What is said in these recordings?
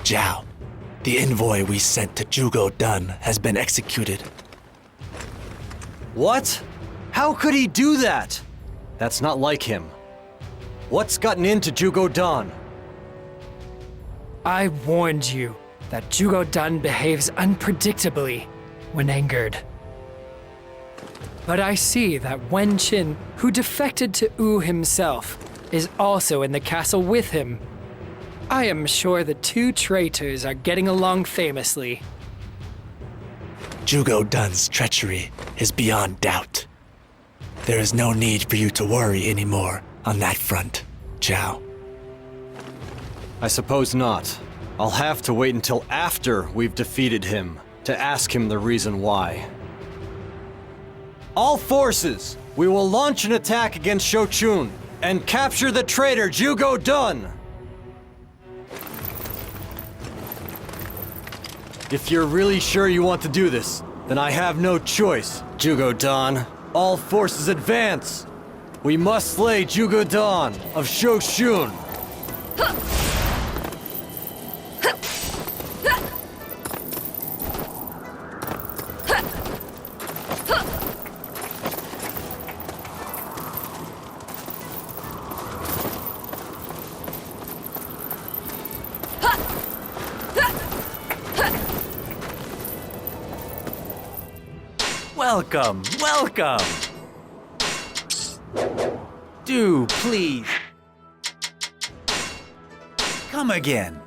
Zhao, the envoy we sent to Zhugo Dan has been executed. What? How could he do that? That's not like him. What's gotten into Zhugo Dan? I warned you that Zhugo Dan behaves unpredictably when angered. But I see that Wen Qin, who defected to Wu himself, is also in the castle with him. I am sure the two traitors are getting along famously. Zhugo Dan's treachery is beyond doubt. There is no need for you to worry anymore on that front, Zhao. I suppose not. I'll have to wait until after we've defeated him to ask him the reason why. All forces! We will launch an attack against Shochun and capture the traitor Zhugo Dan! If you're really sure you want to do this, then I have no choice, Zhugo Dan. All forces advance! We must slay Zhugo Dan of Shochun! Welcome, welcome! Do, please. Come again.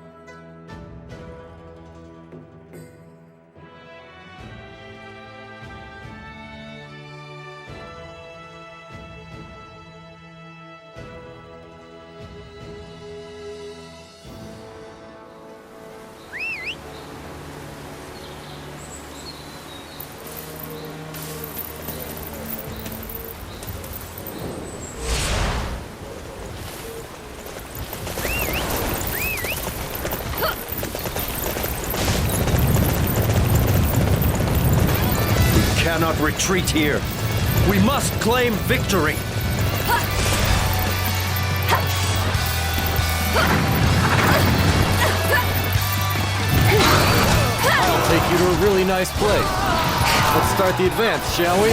Cannot retreat here. We must claim victory. I'll take you to a really nice place. Let's start the advance, shall we?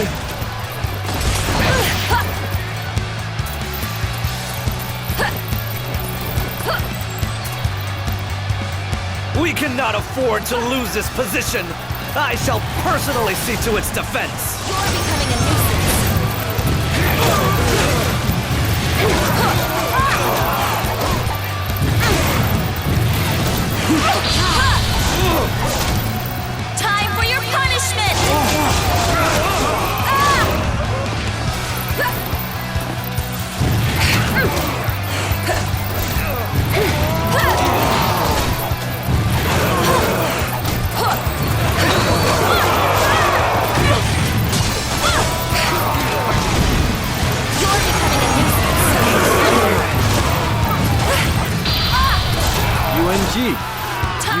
We cannot afford to lose this position. I shall personally see to its defense. You're becoming a nuisance. Time for your punishment! Yuanji,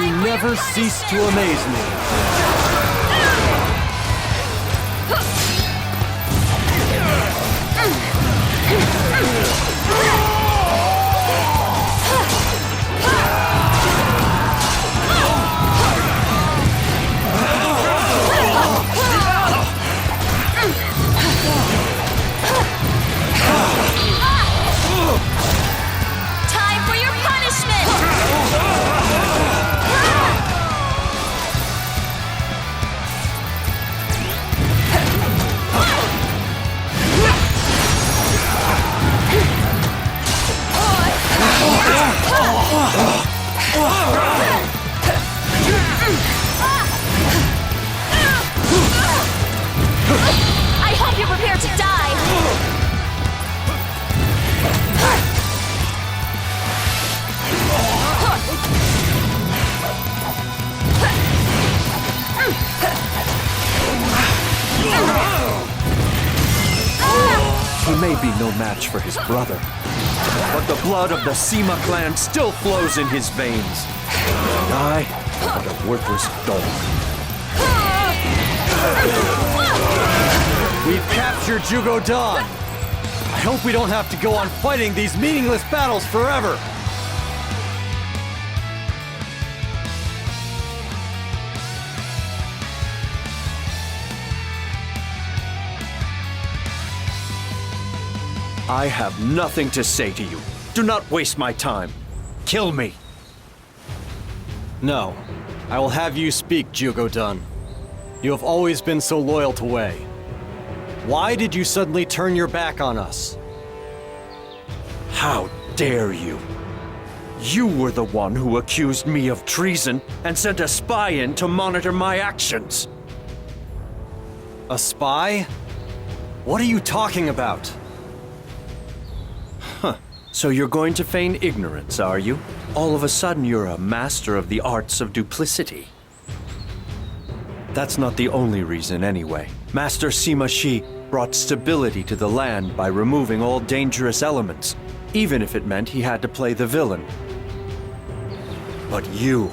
you never cease to amaze me. Time for your punishment! I hope you're prepared to die! He may be no match for his brother, but the blood of the Sima clan still flows in his veins. And I am a worthless dog. We've captured Zhugo Dan. I hope we don't have to go on fighting these meaningless battles forever. I have nothing to say to you. Do not waste my time. Kill me. No. I will have you speak, Jugo-dun. You have always been so loyal to Wei. Why did you suddenly turn your back on us? How dare you? You were the one who accused me of treason and sent a spy in to monitor my actions. A spy? What are you talking about? So you're going to feign ignorance, are you? All of a sudden you're a master of the arts of duplicity. That's not the only reason anyway. Master Sima Shi brought stability to the land by removing all dangerous elements, even if it meant he had to play the villain. But you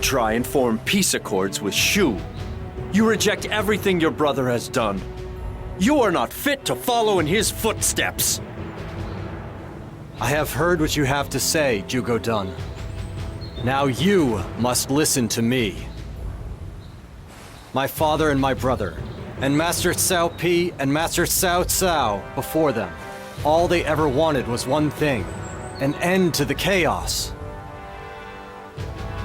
try and form peace accords with Shu. You reject everything your brother has done. You are not fit to follow in his footsteps. I have heard what you have to say, Jugo-dun. Now you must listen to me. My father and my brother, and Master Cao Pi and Master Cao Cao before them, all they ever wanted was one thing: an end to the chaos.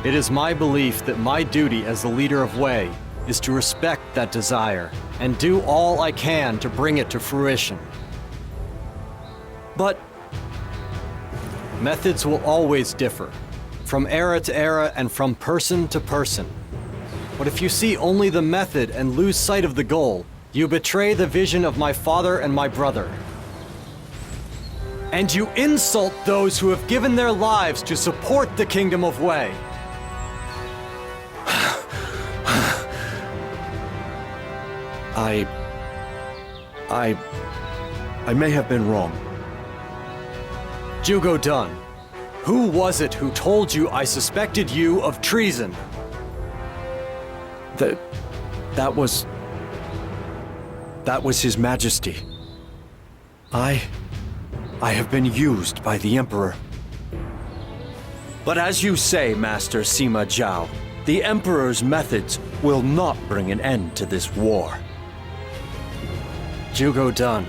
It is my belief that my duty as the leader of Wei is to respect that desire and do all I can to bring it to fruition. But methods will always differ, from era to era and from person to person. But if you see only the method and lose sight of the goal, you betray the vision of my father and my brother. And you insult those who have given their lives to support the Kingdom of Wei. I may have been wrong. Jugo-dun, who was it who told you I suspected you of treason? That was His Majesty. I have been used by the Emperor. But as you say, Master Sima Zhao, the Emperor's methods will not bring an end to this war. Jugo-dun.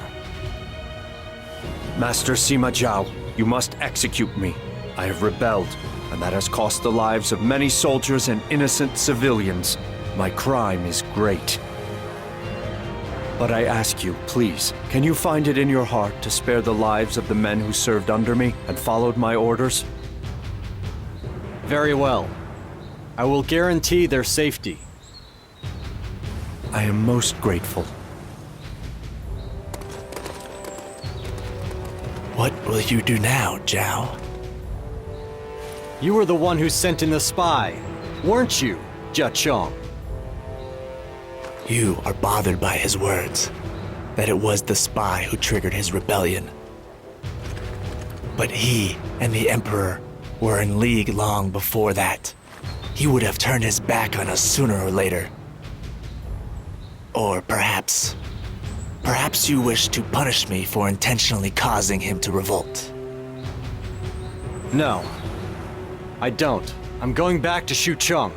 Master Sima Zhao, you must execute me. I have rebelled, and that has cost the lives of many soldiers and innocent civilians. My crime is great. But I ask you, please, can you find it in your heart to spare the lives of the men who served under me and followed my orders? Very well. I will guarantee their safety. I am most grateful. What will you do now, Zhao? You were the one who sent in the spy, weren't you, Jia Chong? You are bothered by his words, that it was the spy who triggered his rebellion. But he and the Emperor were in league long before that. He would have turned his back on us sooner or later. Or perhaps you wish to punish me for intentionally causing him to revolt. No, I don't. I'm going back to Xucheng.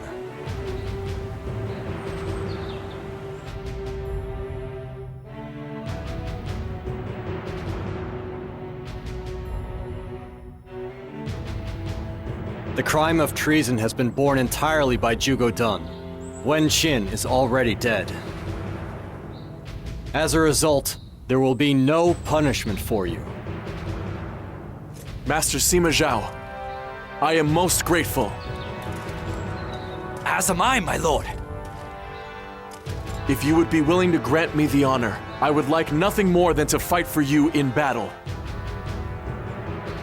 The crime of treason has been borne entirely by Jugo-dun. Wen Qin is already dead. As a result, there will be no punishment for you. Master Sima Zhao, I am most grateful. As am I, my lord. If you would be willing to grant me the honor, I would like nothing more than to fight for you in battle.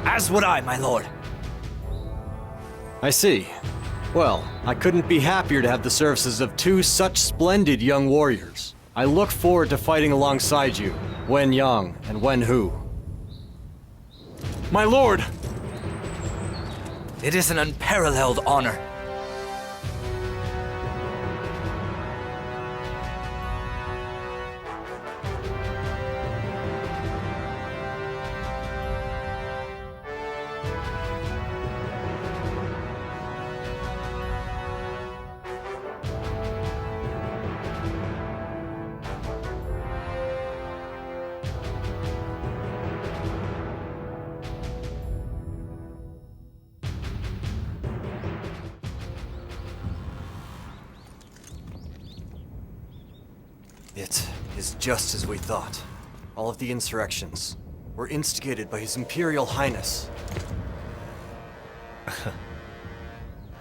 As would I, my lord. I see. Well, I couldn't be happier to have the services of two such splendid young warriors. I look forward to fighting alongside you, Wen Yang and Wen Hu. My lord! It is an unparalleled honor. It is just as we thought. All of the insurrections were instigated by His Imperial Highness.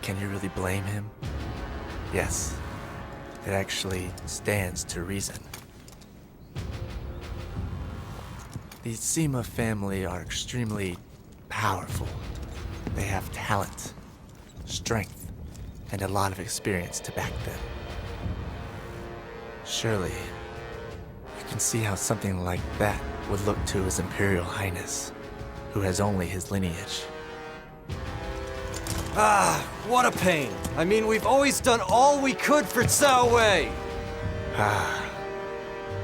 Can you really blame him? Yes, it actually stands to reason. The Sima family are extremely powerful. They have talent, strength, and a lot of experience to back them. Surely, you can see how something like that would look to His Imperial Highness, who has only his lineage. Ah, what a pain. I mean, we've always done all we could for Cao Wei.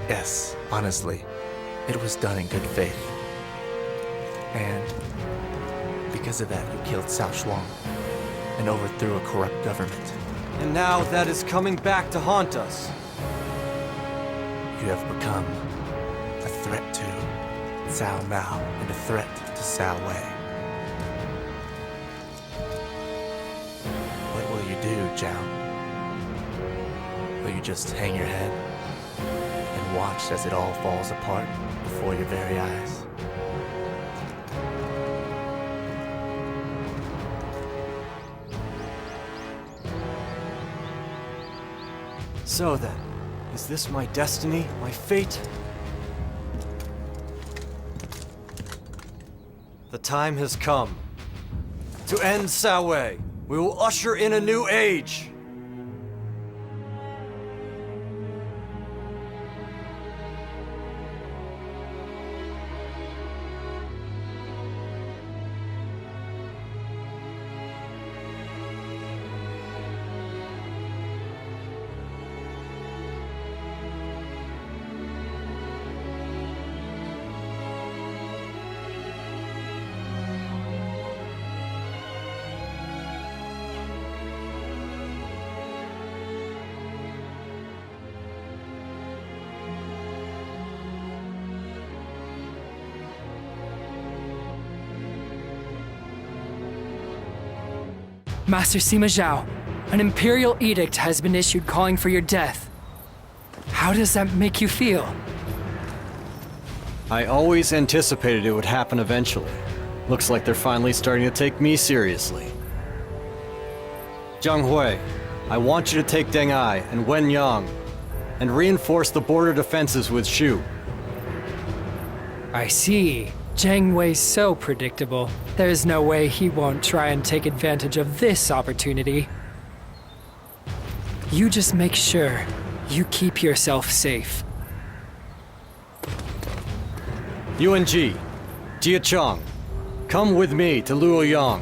Yes, honestly, it was done in good faith. And because of that, you killed Cao Shuang and overthrew a corrupt government. And now that is coming back to haunt us. You have become a threat to Cao Mao and a threat to Cao Wei. What will you do, Zhao? Will you just hang your head and watch as it all falls apart before your very eyes? So then, is this my destiny, my fate? The time has come to end Cao Wei. We will usher in a new age. Master Sima Zhao, an imperial edict has been issued calling for your death. How does that make you feel? I always anticipated it would happen eventually. Looks like they're finally starting to take me seriously. Zhang Hui, I want you to take Deng Ai and Wen Yang and reinforce the border defenses with Shu. I see. Zhang Wei's so predictable. There's no way he won't try and take advantage of this opportunity. You just make sure you keep yourself safe. Yuanji, Jia Chong, come with me to Luoyang.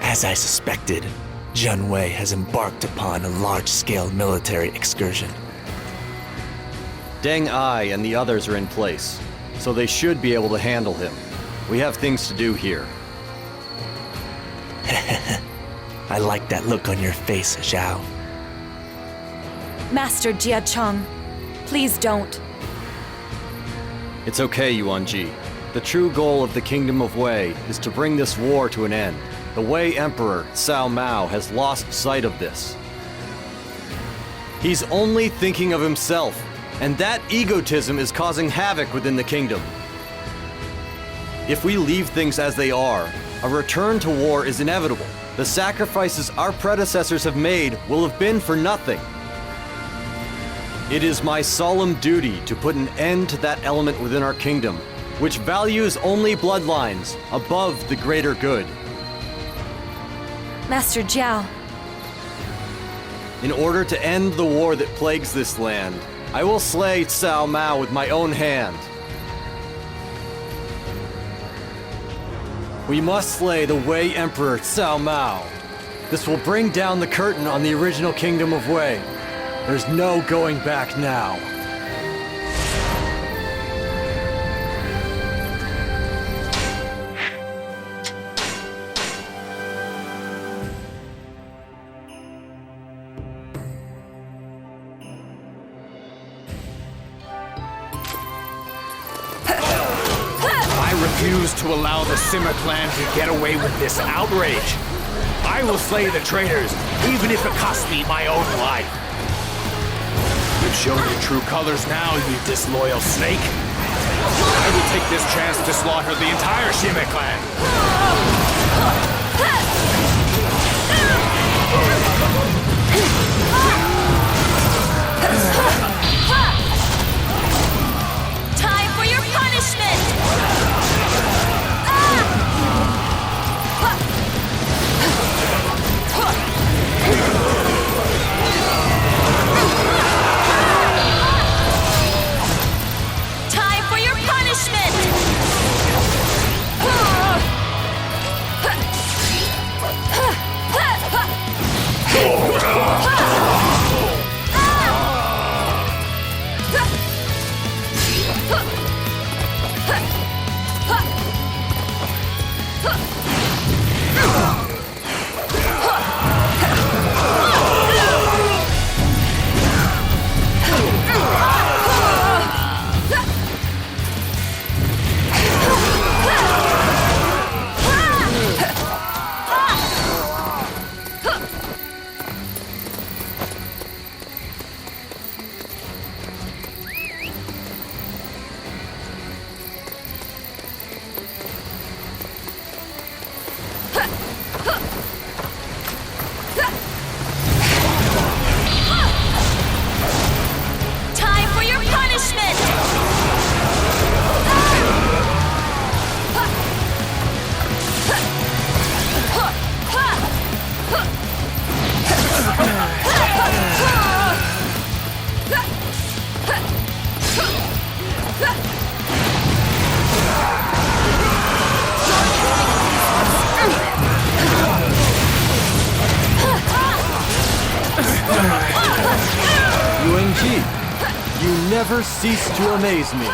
As I suspected, Zheng Wei has embarked upon a large-scale military excursion. Deng Ai and the others are in place, so they should be able to handle him. We have things to do here. I like that look on your face, Zhao. Master Jia Chong, please don't. It's okay, Yuanji. The true goal of the Kingdom of Wei is to bring this war to an end. The Wei Emperor, Cao Mao, has lost sight of this. He's only thinking of himself, and that egotism is causing havoc within the kingdom. If we leave things as they are, a return to war is inevitable. The sacrifices our predecessors have made will have been for nothing. It is my solemn duty to put an end to that element within our kingdom, which values only bloodlines above the greater good. Master Jiao. In order to end the war that plagues this land, I will slay Cao Mao with my own hand. We must slay the Wei Emperor Cao Mao. This will bring down the curtain on the original kingdom of Wei. There's no going back now. I refuse to allow the Sima clan to get away with this outrage. I will slay the traitors, even if it costs me my own life. You've shown your true colors now, you disloyal snake. I will take this chance to slaughter the entire Sima clan. Time for your punishment! Time for your punishment! Time for your punishment! Yuanji, you never cease to amaze me.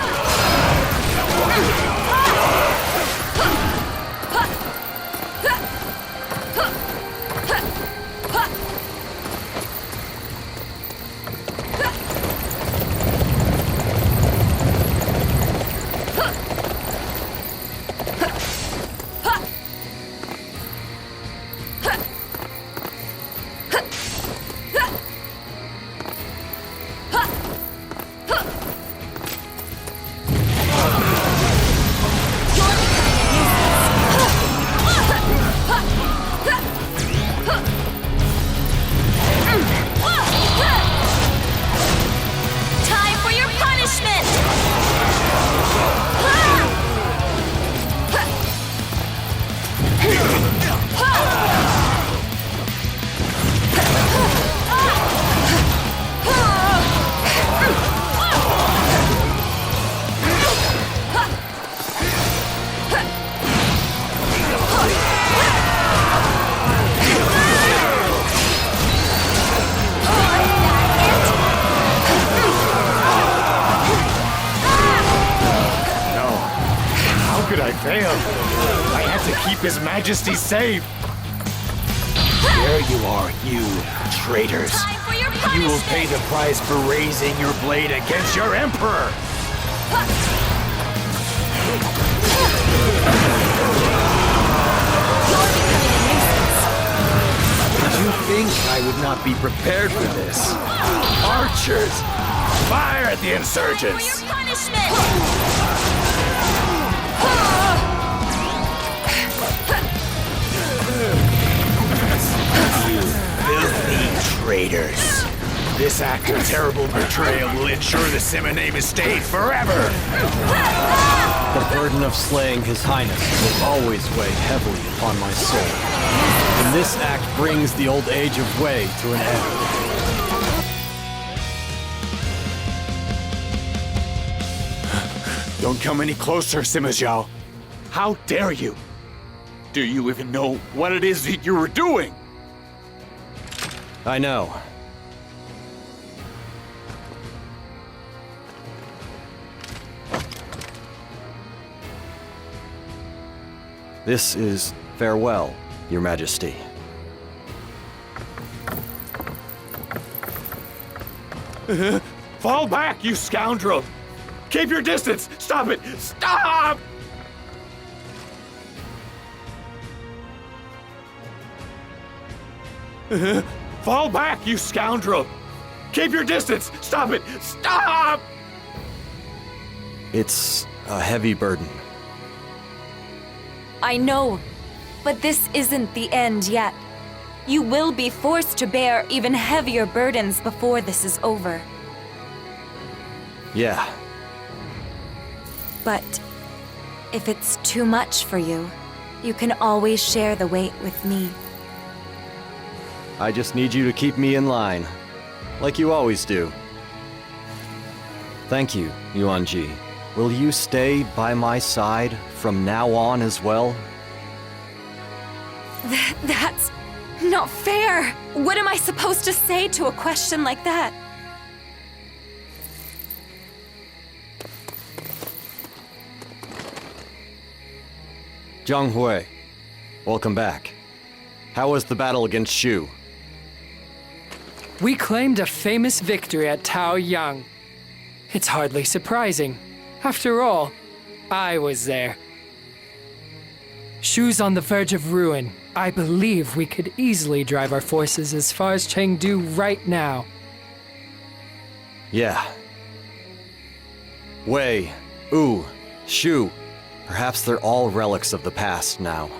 Time for your punishment! No. How could I fail? I had to keep His Majesty safe. There you are, you traitors. Time for your You will punishment! pay the price for raising your blade against your emperor. Did you think I would not be prepared for this? Archers, fire at the For insurgents! your punishment! Filthy traitors! This act of terrible betrayal will ensure the Sima name is stayed forever! The burden of slaying His Highness will always weigh heavily upon my soul. And this act brings the old age of Wei to an end. Don't come any closer, Sima Zhao. How dare you? Do you even know what it is that you were doing? I know. This is farewell, Your Majesty. Fall back, you scoundrel! Keep your distance! Stop it! Stop! Fall back, you scoundrel! Keep your distance! Stop it! Stop! It's a heavy burden. I know, but this isn't the end yet. You will be forced to bear even heavier burdens before this is over. Yeah. But if it's too much for you, you can always share the weight with me. I just need you to keep me in line, like you always do. Thank you, Yuanji. Will you stay by my side from now on as well? That's not fair! What am I supposed to say to a question like that? Zhang Hui, welcome back. How was the battle against Shu? We claimed a famous victory at Taoyang. It's hardly surprising. After all, I was there. Shu's on the verge of ruin. I believe we could easily drive our forces as far as Chengdu right now. Yeah. Wei, Wu, Shu. Perhaps they're all relics of the past now.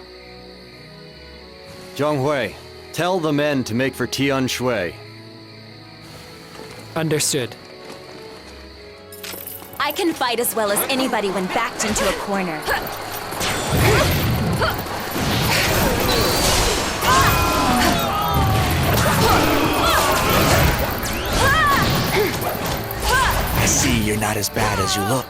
Zhang Hui, tell the men to make for Tianshui. Understood. I can fight as well as anybody when backed into a corner. I see you're not as bad as you look.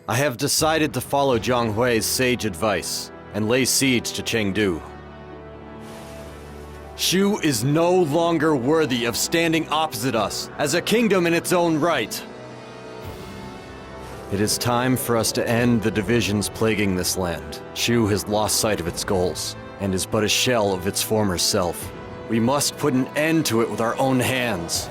I have decided to follow Zhang Hui's sage advice and lay siege to Chengdu. Shu is no longer worthy of standing opposite us as a kingdom in its own right. It is time for us to end the divisions plaguing this land. Shu has lost sight of its goals and is but a shell of its former self. We must put an end to it with our own hands.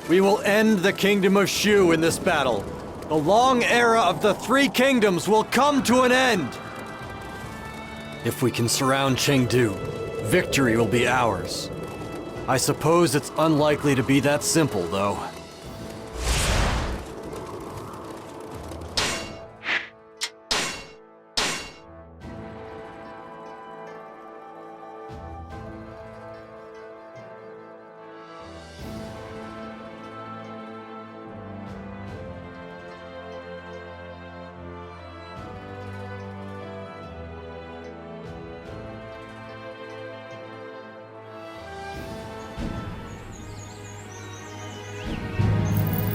We will end the kingdom of Shu in this battle. The long era of the Three Kingdoms will come to an end. If we can surround Chengdu, victory will be ours. I suppose it's unlikely to be that simple, though.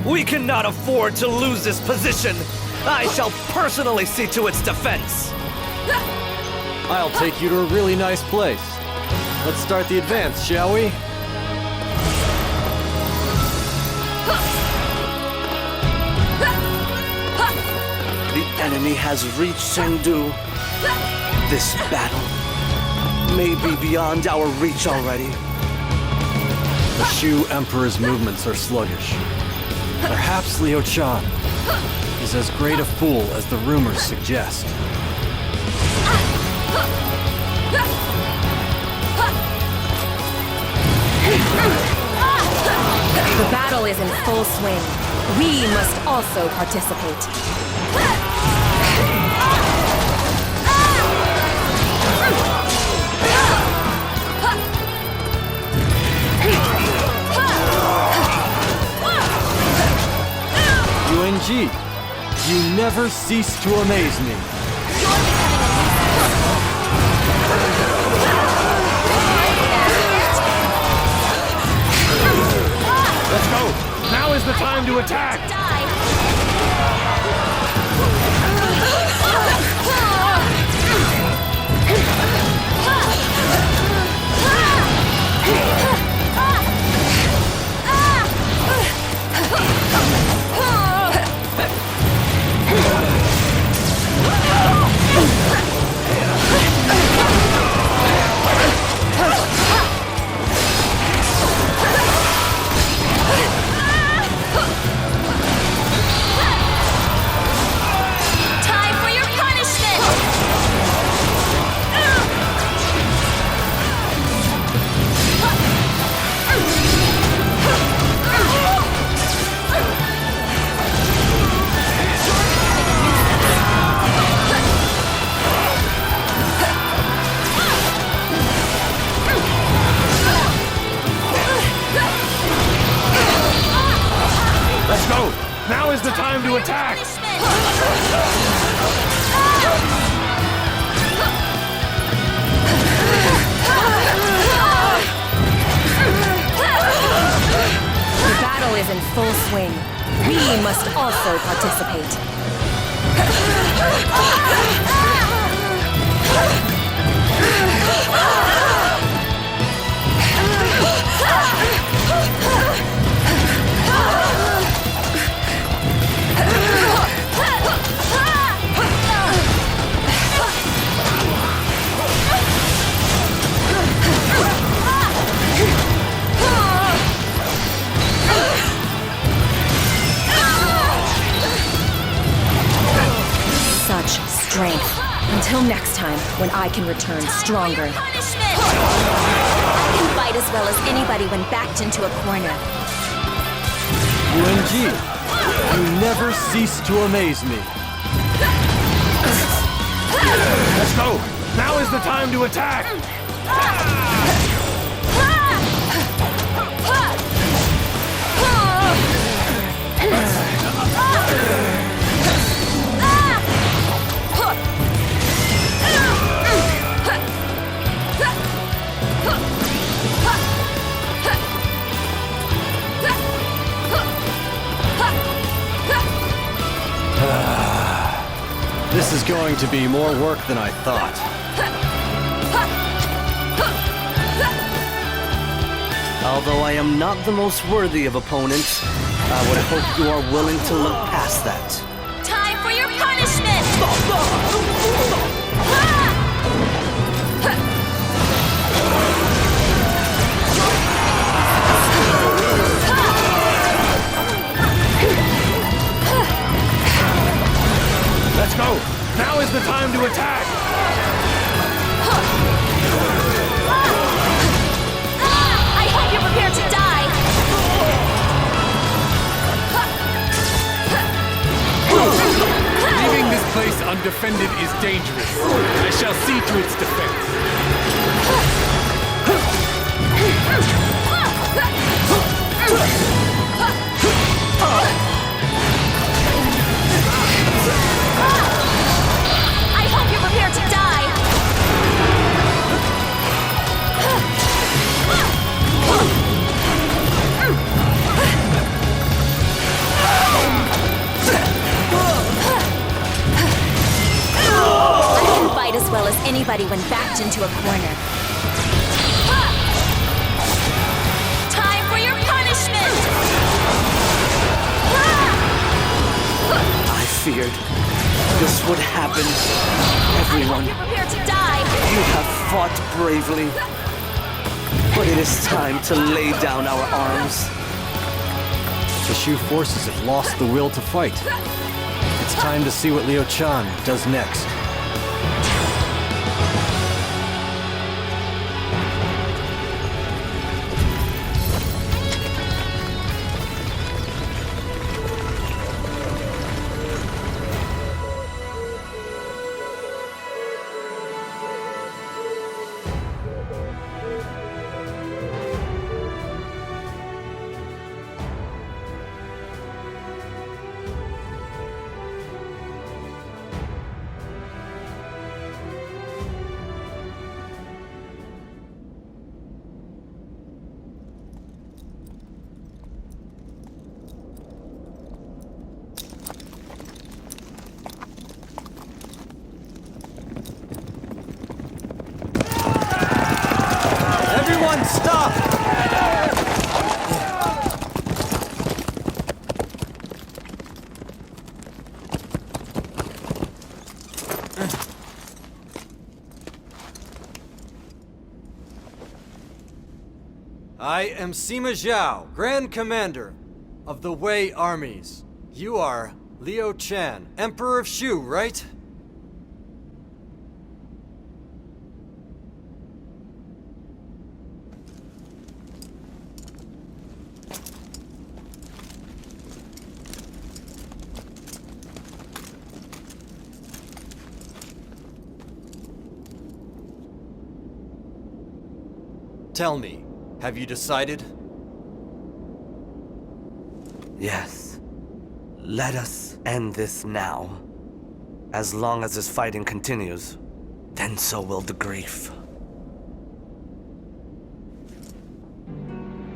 We cannot afford to lose this position. I shall personally see to its defense. I'll take you to a really nice place. Let's start the advance, shall we? The enemy has reached Chengdu. This battle may be beyond our reach already. The Shu Emperor's movements are sluggish. Perhaps Liu Chan is as great a fool as the rumors suggest. The battle is in full swing. We must also participate. Yuanji, you never cease to amaze me. Let's go! Now is the time to attack! Time for your punishment! Let's go! Now is the time to attack! The battle is in full swing. We must also participate. Such strength. Until next time, when I can return stronger. Punishment! I can fight as well as anybody when backed into a corner. Yuanji, you never cease to amaze me. Let's go! Now is the time to attack! This is going to be more work than I thought. Although I am not the most worthy of opponents, I would hope you are willing to look past that. Time for your punishment! Let's go! Now is the time to attack! I hope you're prepared to die! Leaving this place undefended is dangerous. I shall see to its defense. I hope you're prepared to die! anybody when backed into a corner. Time for your punishment! I feared this would happen. Everyone, I hope you're prepared to die! you have fought bravely. But it is time to lay down our arms. The Shu forces have lost the will to fight. It's time to see what Liu Chan does next. Everyone stop! I am Sima Zhao, Grand Commander of the Wei armies. You are Liu Chan, Emperor of Shu, right? Tell me, have you decided? Yes. Let us end this now. As long as this fighting continues, then so will the grief.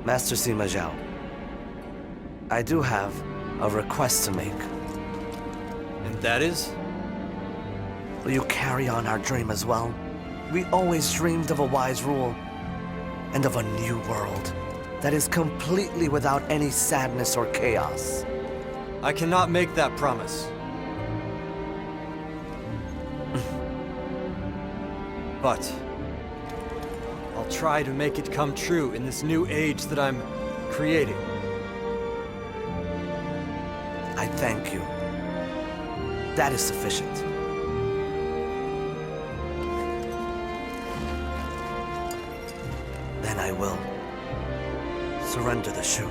Master Sima Zhao, I do have a request to make. And that is? Will you carry on our dream as well? We always dreamed of a wise rule, and of a new world that is completely without any sadness or chaos. I cannot make that promise. But I'll try to make it come true in this new age that I'm creating. I thank you. That is sufficient. Then I will surrender the Shu.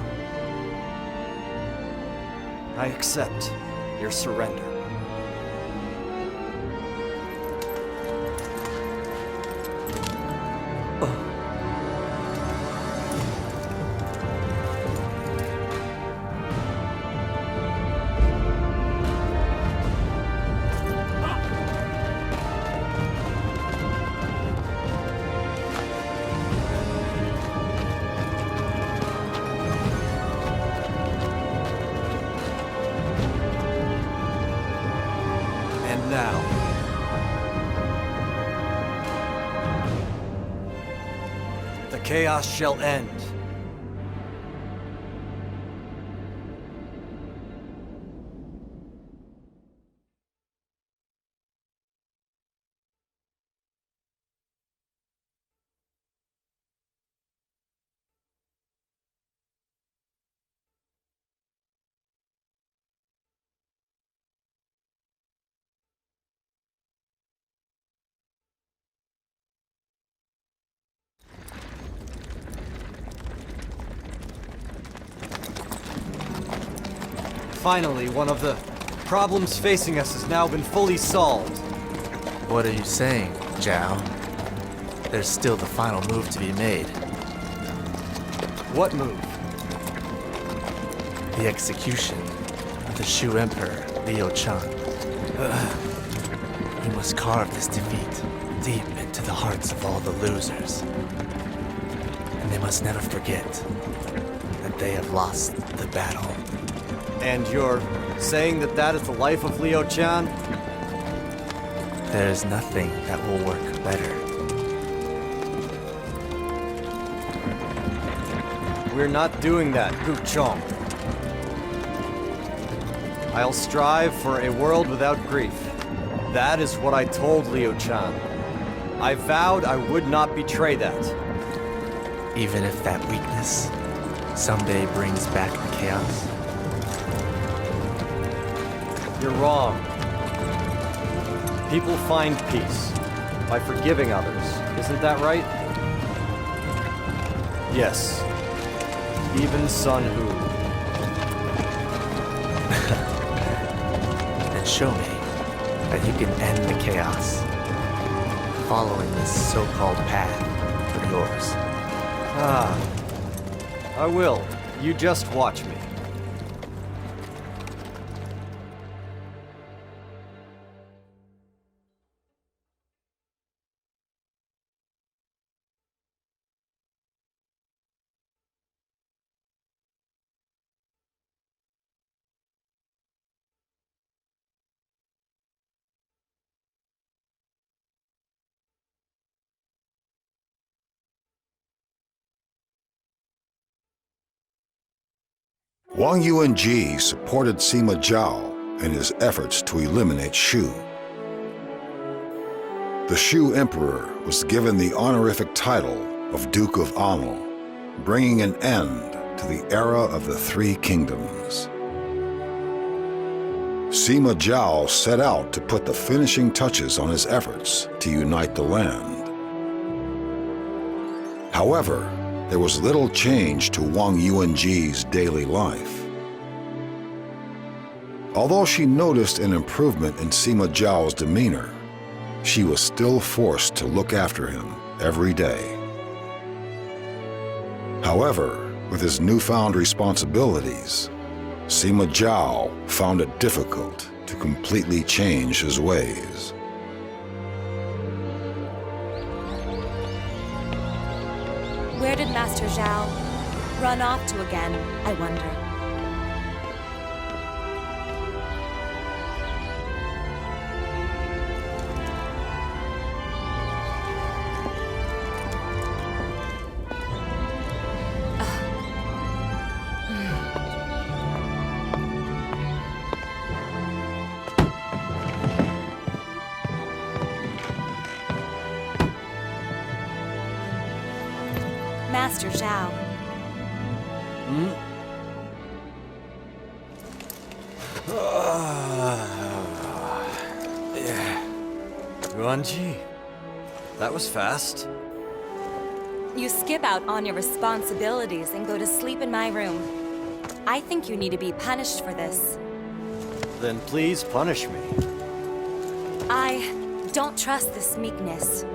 I accept your surrender. Now, the chaos shall end. Finally, one of the problems facing us has now been fully solved. What are you saying, Zhao? There's still the final move to be made. What move? The execution of the Shu Emperor, Liu Chan. We must carve this defeat deep into the hearts of all the losers. And they must never forget that they have lost the battle. And you're saying that that is the life of Liu Chan? There's nothing that will work better. We're not doing that, Guchong. I'll strive for a world without grief. That is what I told Liu Chan. I vowed I would not betray that. Even if that weakness someday brings back the chaos. You're wrong. People find peace by forgiving others. Isn't that right? Yes. Even Sun Hu. Then show me that you can end the chaos following this so-called path of yours. I will. You just watch me. Wang Yuanji supported Sima Zhao in his efforts to eliminate Shu. The Shu Emperor was given the honorific title of Duke of Anle, bringing an end to the era of the Three Kingdoms. Sima Zhao set out to put the finishing touches on his efforts to unite the land. However, there was little change to Wang Yuanji's daily life. Although she noticed an improvement in Sima Zhao's demeanor, she was still forced to look after him every day. However, with his newfound responsibilities, Sima Zhao found it difficult to completely change his ways. Where did Master Zhao run off to again, I wonder? Master Zhao. Yuanji, that was fast. You skip out on your responsibilities and go to sleep in my room. I think you need to be punished for this. Then please punish me. I don't trust this meekness.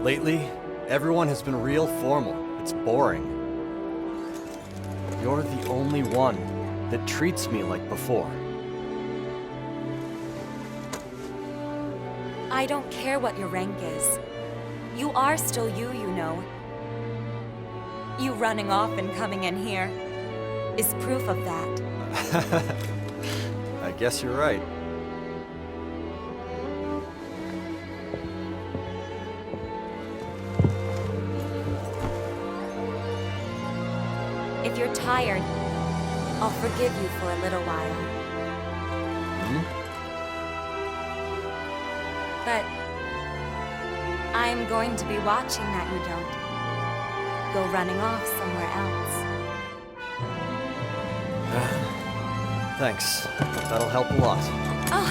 Lately, everyone has been real formal. It's boring. You're the only one that treats me like before. I don't care what your rank is. You are still you, you know. You running off and coming in here is proof of that. I guess you're right. If you're tired, I'll forgive you for a little while. But I'm going to be watching that you don't go running off somewhere else. Thanks. That'll help a lot. Oh,